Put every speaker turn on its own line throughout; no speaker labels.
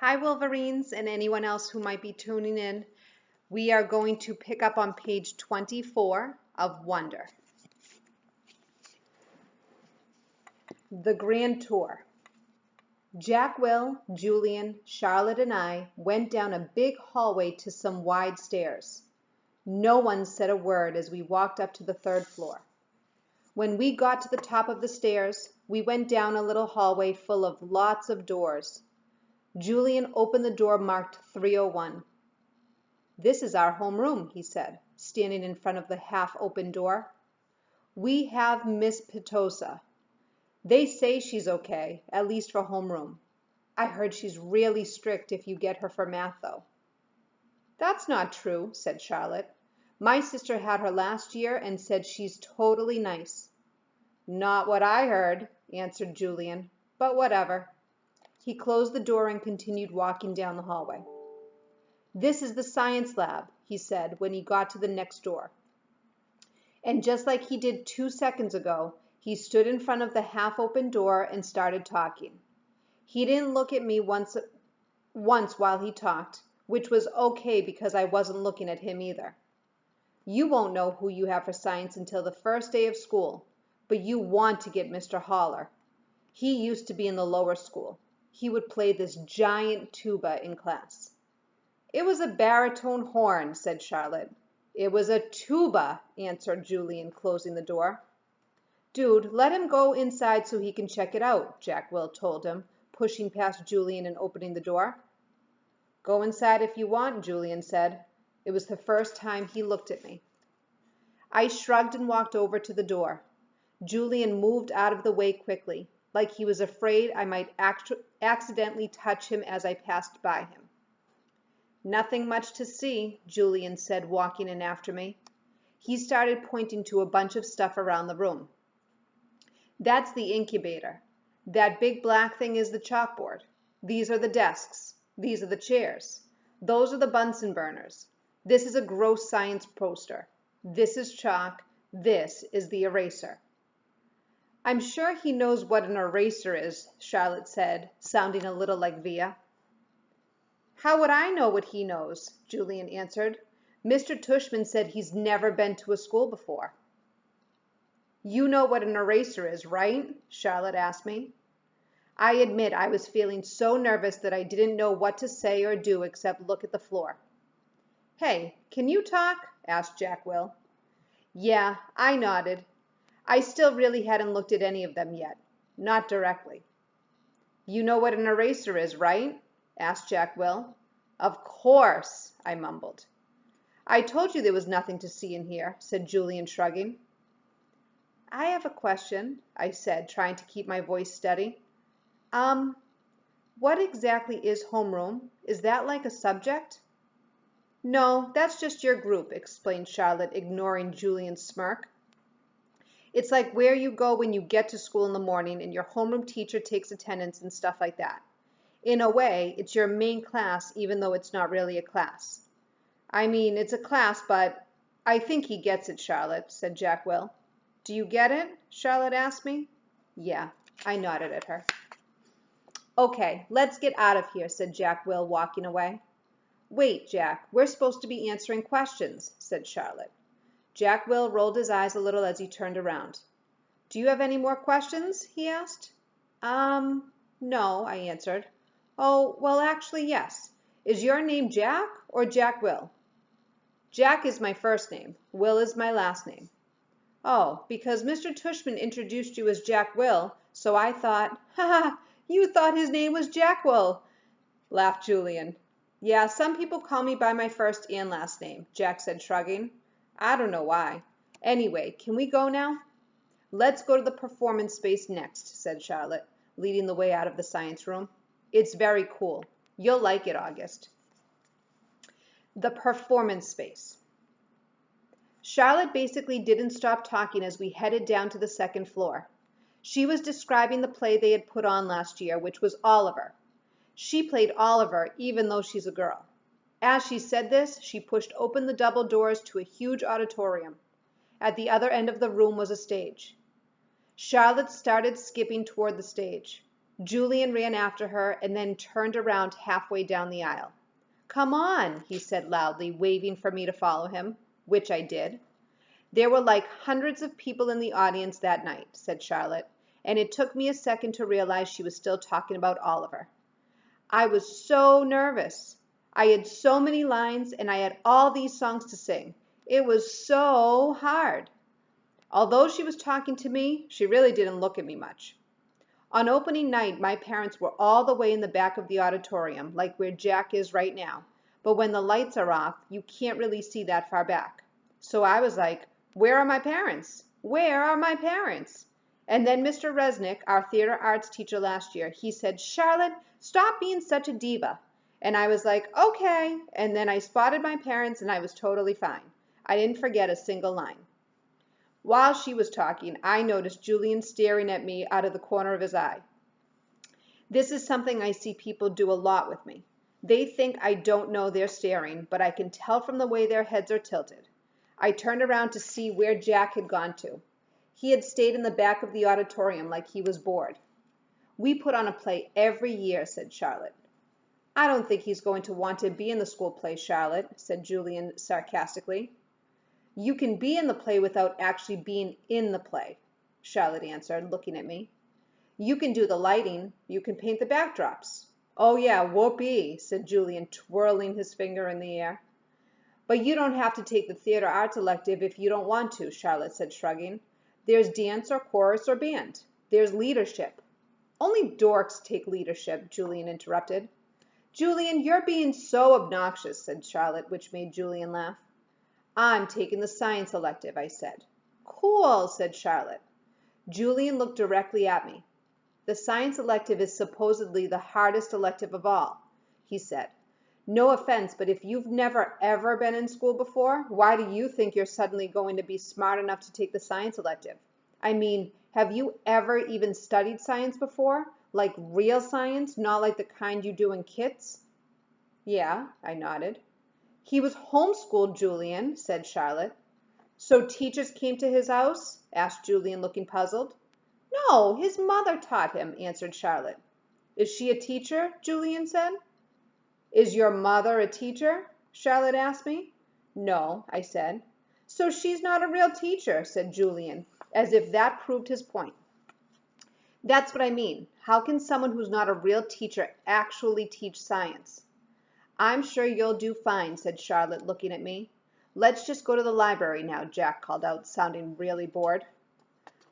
Hi, Wolverines, and anyone else who might be tuning in. We are going to pick up on page 24 of Wonder. The Grand Tour. Jack, Will, Julian, Charlotte, and I went down a big hallway to some wide stairs. No one said a word as we walked up to the third floor. When we got to the top of the stairs, we went down a little hallway full of lots of doors. Julian opened the door marked 301. "This is our home room," he said, standing in front of the half-open door. "We have Miss Petosa. They say she's okay, at least for homeroom. I heard she's really strict if you get her for math, though." "That's not true," said Charlotte. "My sister had her last year and said she's totally nice." "Not what I heard," answered Julian, "but whatever." He closed the door and continued walking down the hallway. "This is the science lab," he said when he got to the next door. And just like he did 2 seconds ago, he stood in front of the half-open door and started talking. He didn't look at me once while he talked, which was okay because I wasn't looking at him either. "You won't know who you have for science until the first day of school, but you want to get Mr. Haller. He used to be in the lower school. He would play this giant tuba in class." "It was a baritone horn," said Charlotte. "It was a tuba," answered Julian, closing the door. "Dude, let him go inside so he can check it out," Jack Will told him, pushing past Julian and opening the door. "Go inside if you want," Julian said. It was the first time he looked at me. I shrugged and walked over to the door. Julian moved out of the way quickly, like he was afraid I might accidentally touch him as I passed by him. "Nothing much to see," Julian said, walking in after me. He started pointing to a bunch of stuff around the room. "That's the incubator. That big black thing is the chalkboard. These are the desks. These are the chairs. Those are the Bunsen burners. This is a gross science poster. This is chalk. This is the eraser." "I'm sure he knows what an eraser is," Charlotte said, sounding a little like Via. "How would I know what he knows?" Julian answered. "Mr. Tushman said he's never been to a school before." "You know what an eraser is, right?" Charlotte asked me. I admit I was feeling so nervous that I didn't know what to say or do except look at the floor. "Hey, can you talk?" asked Jack Will. Yeah, I nodded. I still really hadn't looked at any of them yet. Not directly. "You know what an eraser is, right?" asked Jack Will. "Of course," I mumbled. "I told you there was nothing to see in here," said Julian, shrugging. "I have a question," I said, trying to keep my voice steady. What exactly is homeroom? Is that like a subject?" "No, that's just your group," explained Charlotte, ignoring Julian's smirk. "It's like where you go when you get to school in the morning and your homeroom teacher takes attendance and stuff like that. In a way, it's your main class even though it's not really a class." "I mean, it's a class, but—" "I think he gets it, Charlotte," said Jack Will. "Do you get it?" Charlotte asked me. Yeah, I nodded at her. "Okay, let's get out of here," said Jack Will, walking away. "Wait, Jack, we're supposed to be answering questions," said Charlotte. Jack Will rolled his eyes a little as he turned around. "Do you have any more questions?" he asked. No," I answered. "Oh, well, actually, yes. Is your name Jack or Jack Will?" "Jack is my first name. Will is my last name." "Oh, because Mr. Tushman introduced you as Jack Will, so I thought—" "Ha ha! You thought his name was Jack Will!" laughed Julian. "Yeah, some people call me by my first and last name," Jack said, shrugging. "I don't know why. Anyway, can we go now?" "Let's go to the performance space next," said Charlotte, leading the way out of the science room. "It's very cool. You'll like it, August." The performance space. Charlotte basically didn't stop talking as we headed down to the second floor. She was describing the play they had put on last year, which was Oliver. She played Oliver, even though she's a girl. As she said this, she pushed open the double doors to a huge auditorium. At the other end of the room was a stage. Charlotte started skipping toward the stage. Julian ran after her and then turned around halfway down the aisle. "Come on," he said loudly, waving for me to follow him, which I did. "There were like hundreds of people in the audience that night," said Charlotte, and it took me a second to realize she was still talking about Oliver. "I was so nervous. I had so many lines and I had all these songs to sing. It was so hard." Although she was talking to me, she really didn't look at me much. On opening night, my parents were all the way in the back of the auditorium, like where Jack is right now. But when the lights are off, you can't really see that far back. So I was like, "Where are my parents? Where are my parents?" And then Mr. Resnick, our theater arts teacher last year, he said, "Charlotte, stop being such a diva." And I was like, "Okay." And then I spotted my parents and I was totally fine. I didn't forget a single line. While she was talking, I noticed Julian staring at me out of the corner of his eye. This is something I see people do a lot with me. They think I don't know they're staring, but I can tell from the way their heads are tilted. I turned around to see where Jack had gone to. He had stayed in the back of the auditorium like he was bored. "We put on a play every year," said Charlotte. "I don't think he's going to want to be in the school play, Charlotte," said Julian sarcastically. "You can be in the play without actually being in the play," Charlotte answered, looking at me. "You can do the lighting. You can paint the backdrops." "Oh yeah, whoopee," said Julian, twirling his finger in the air. "But you don't have to take the theater arts elective if you don't want to," Charlotte said, shrugging. "There's dance or chorus or band. There's leadership." "Only dorks take leadership," Julian interrupted. "Julian, you're being so obnoxious," said Charlotte, which made Julian laugh. "I'm taking the science elective," I said. "Cool," said Charlotte. Julian looked directly at me. "The science elective is supposedly the hardest elective of all," he said. "No offense, but if you've never ever been in school before, why do you think you're suddenly going to be smart enough to take the science elective? I mean, have you ever even studied science before? Like real science, not like the kind you do in kits?" "Yeah," I nodded. "He was homeschooled, Julian," said Charlotte. "So teachers came to his house?" asked Julian, looking puzzled. "No, his mother taught him," answered Charlotte. "Is she a teacher?" Julian said. "Is your mother a teacher?" Charlotte asked me. "No," I said. "So she's not a real teacher," said Julian, as if that proved his point. "That's what I mean. How can someone who's not a real teacher actually teach science?" "I'm sure you'll do fine," said Charlotte, looking at me. "Let's just go to the library now," Jack called out, sounding really bored.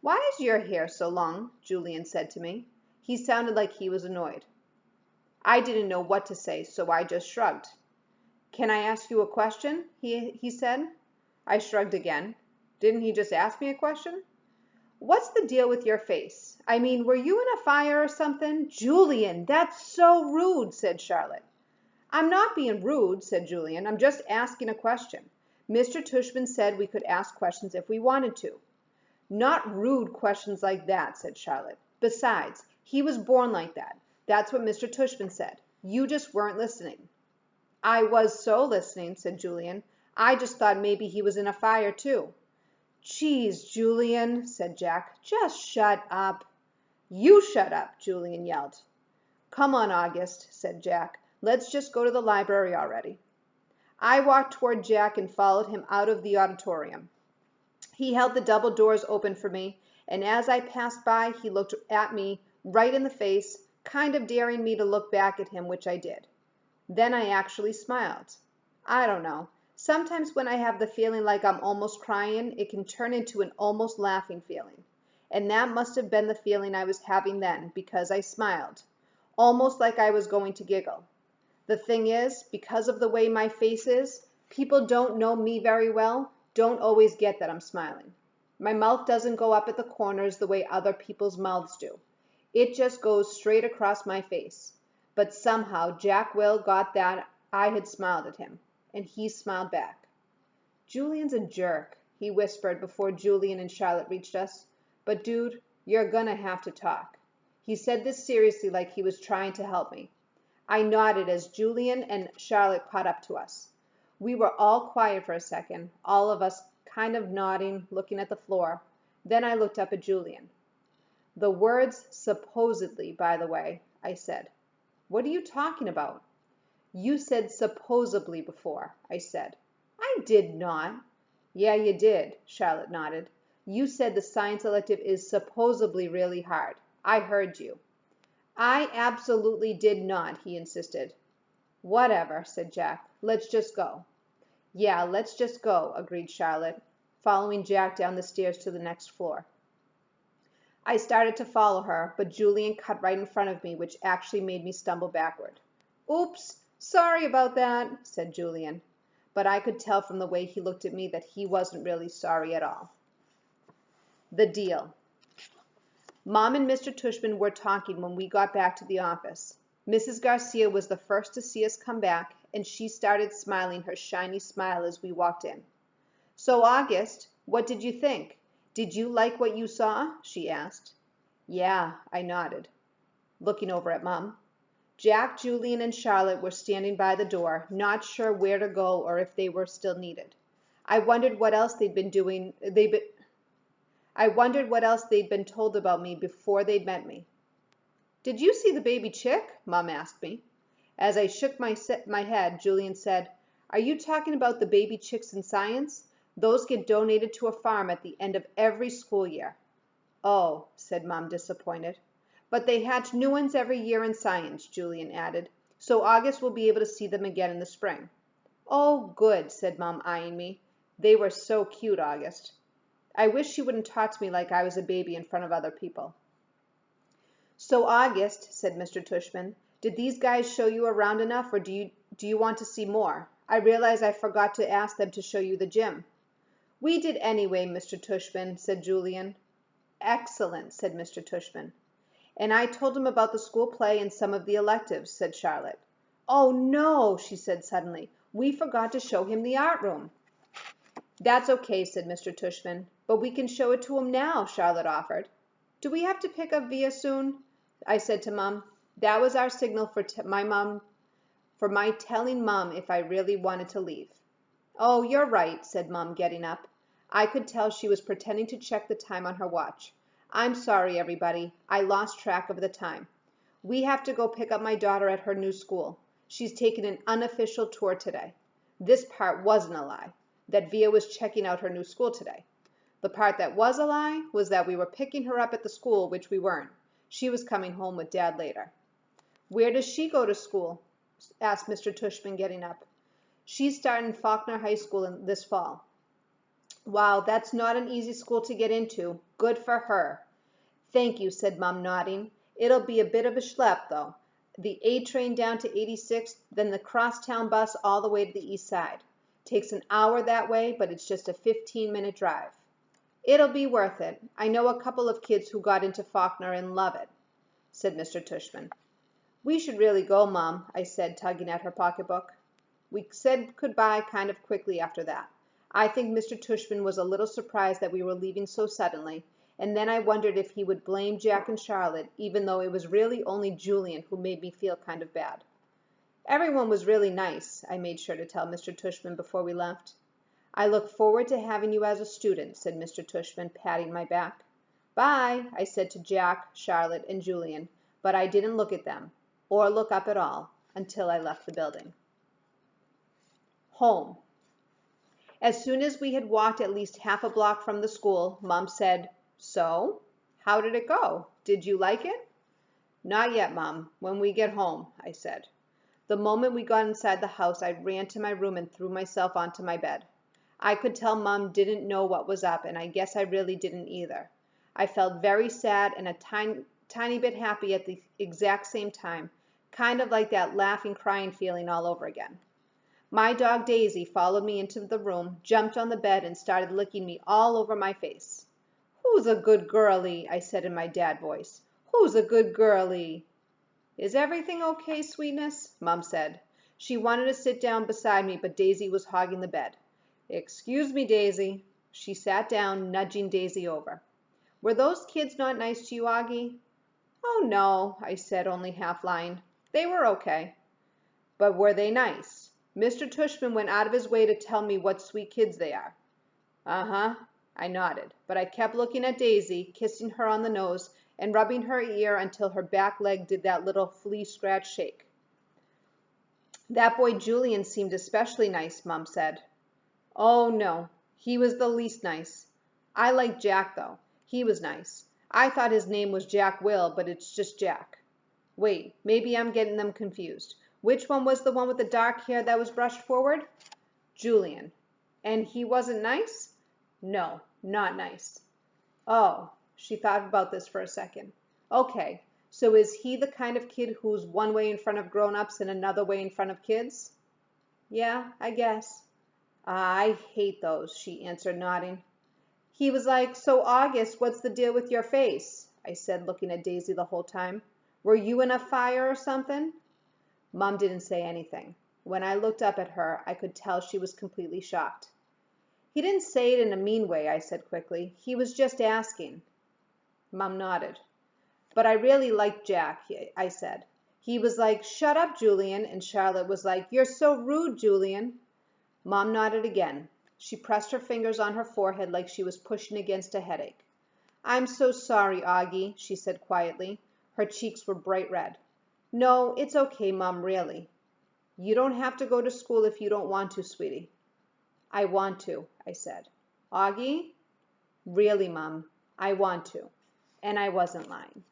"Why is your hair so long?" Julian said to me. He sounded like he was annoyed. I didn't know what to say, so I just shrugged. "Can I ask you a question?" he said. I shrugged again. Didn't he just ask me a question? "What's the deal with your face? I mean, were you in a fire or something?" "Julian, that's so rude," said Charlotte. "I'm not being rude," said Julian. "I'm just asking a question. Mr. Tushman said we could ask questions if we wanted to." "Not rude questions like that," said Charlotte. "Besides, he was born like that. That's what Mr. Tushman said. You just weren't listening." "I was so listening," said Julian. "I just thought maybe he was in a fire too." "Geez, Julian," said Jack. "Just shut up." "You shut up," Julian yelled. "Come on, August," said Jack. "Let's just go to the library already." I walked toward Jack and followed him out of the auditorium. He held the double doors open for me, and as I passed by, he looked at me right in the face, kind of daring me to look back at him, which I did. Then I actually smiled. I don't know. Sometimes when I have the feeling like I'm almost crying, it can turn into an almost laughing feeling. And that must have been the feeling I was having then, because I smiled, almost like I was going to giggle. The thing is, because of the way my face is, people don't know me very well, don't always get that I'm smiling. My mouth doesn't go up at the corners the way other people's mouths do. It just goes straight across my face. But somehow Jack Will got that I had smiled at him, and he smiled back. "Julian's a jerk," he whispered before Julian and Charlotte reached us. "But dude, you're gonna have to talk." He said this seriously, like he was trying to help me. I nodded as Julian and Charlotte caught up to us. We were all quiet for a second, all of us kind of nodding, looking at the floor. Then I looked up at Julian. The words supposedly, by the way, I said. What are you talking about? You said supposedly before, I said. I did not. Yeah, you did, Charlotte nodded. You said the science elective is supposedly really hard. I heard you. I absolutely did not, he insisted. Whatever, said Jack. Let's just go. Yeah, let's just go, agreed Charlotte, following Jack down the stairs to the next floor. I started to follow her, but Julian cut right in front of me, which actually made me stumble backward. Oops, sorry about that, said Julian. But I could tell from the way he looked at me that he wasn't really sorry at all. The deal. Mom and Mr. Tushman were talking when we got back to the office. Mrs. Garcia was the first to see us come back, and she started smiling her shiny smile as we walked in. So, August, what did you think? Did you like what you saw? She asked. Yeah, I nodded, looking over at Mom. Jack, Julian, and Charlotte were standing by the door, not sure where to go or if they were still needed. I wondered what else they'd been told about me before they'd met me. Did you see the baby chick? Mom asked me. As I shook my head, Julian said, Are you talking about the baby chicks in science? Those get donated to a farm at the end of every school year. Oh, said Mom, disappointed. But they hatch new ones every year in science, Julian added, so August will be able to see them again in the spring. Oh, good, said Mom, eyeing me. They were so cute, August. I wish she wouldn't talk to me like I was a baby in front of other people. So, August, said Mr. Tushman, did these guys show you around enough, or do you want to see more? I realize I forgot to ask them to show you the gym. We did anyway, Mr. Tushman, said Julian. Excellent, said Mr. Tushman. And I told him about the school play and some of the electives, said Charlotte. Oh, no, she said suddenly. We forgot to show him the art room. That's okay, said Mr. Tushman, but we can show it to him now, Charlotte offered. Do we have to pick up Via soon? I said to Mom. That was our signal for my telling Mom if I really wanted to leave. Oh, you're right, said Mom, getting up. I could tell she was pretending to check the time on her watch. I'm sorry, everybody. I lost track of the time. We have to go pick up my daughter at her new school. She's taken an unofficial tour today. This part wasn't a lie, that Via was checking out her new school today. The part that was a lie was that we were picking her up at the school, which we weren't. She was coming home with Dad later. Where does she go to school? Asked Mr. Tushman, getting up. She's starting Faulkner High School this fall. Wow, that's not an easy school to get into. Good for her. Thank you, said Mom, nodding. It'll be a bit of a schlep, though. The A train down to 86th, then the crosstown bus all the way to the east side. Takes an hour that way, but it's just a 15-minute drive. It'll be worth it. I know a couple of kids who got into Faulkner and love it, said Mr. Tushman. We should really go, Mom, I said, tugging at her pocketbook. We said goodbye kind of quickly after that. I think Mr. Tushman was a little surprised that we were leaving so suddenly, and then I wondered if he would blame Jack and Charlotte, even though it was really only Julian who made me feel kind of bad. Everyone was really nice, I made sure to tell Mr. Tushman before we left. I look forward to having you as a student, said Mr. Tushman, patting my back. Bye, I said to Jack, Charlotte, and Julian, but I didn't look at them, or look up at all, until I left the building. Home. As soon as we had walked at least half a block from the school, Mom said, So, how did it go? Did you like it? Not yet, Mom. When we get home, I said. The moment we got inside the house, I ran to my room and threw myself onto my bed. I could tell Mom didn't know what was up, and I guess I really didn't either. I felt very sad and a tiny bit happy at the exact same time, kind of like that laughing, crying feeling all over again. My dog Daisy followed me into the room, jumped on the bed, and started licking me all over my face. Who's a good girlie? I said in my dad voice. Who's a good girlie? Is everything okay, sweetness? Mom said. She wanted to sit down beside me, but Daisy was hogging the bed. Excuse me, Daisy. She sat down, nudging Daisy over. Were those kids not nice to you, Augie? Oh, no, I said, only half lying. They were okay. But were they nice? Mr. Tushman went out of his way to tell me what sweet kids they are. Uh-huh, I nodded, but I kept looking at Daisy, kissing her on the nose, and rubbing her ear until her back leg did that little flea scratch shake. That boy Julian seemed especially nice, Mom said. Oh, no, he was the least nice. I liked Jack, though. He was nice. I thought his name was Jack Will, but it's just Jack. Wait, maybe I'm getting them confused. Which one was the one with the dark hair that was brushed forward? Julian. And he wasn't nice? No, not nice. Oh, she thought about this for a second. Okay, so is he the kind of kid who's one way in front of grown-ups and another way in front of kids? Yeah, I guess. I hate those, she answered, nodding. He was like, so August, what's the deal with your face? I said, looking at Daisy the whole time. Were you in a fire or something? Mom didn't say anything. When I looked up at her, I could tell she was completely shocked. He didn't say it in a mean way, I said quickly. He was just asking. Mom nodded. But I really liked Jack, I said. He was like, shut up, Julian, and Charlotte was like, you're so rude, Julian. Mom nodded again. She pressed her fingers on her forehead like she was pushing against a headache. I'm so sorry, Augie, she said quietly. Her cheeks were bright red. No, it's okay, Mom, really. You don't have to go to school if you don't want to, sweetie. I want to, I said. Augie? Really, Mom, I want to. And I wasn't lying.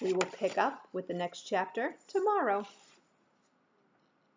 We will pick up with the next chapter tomorrow.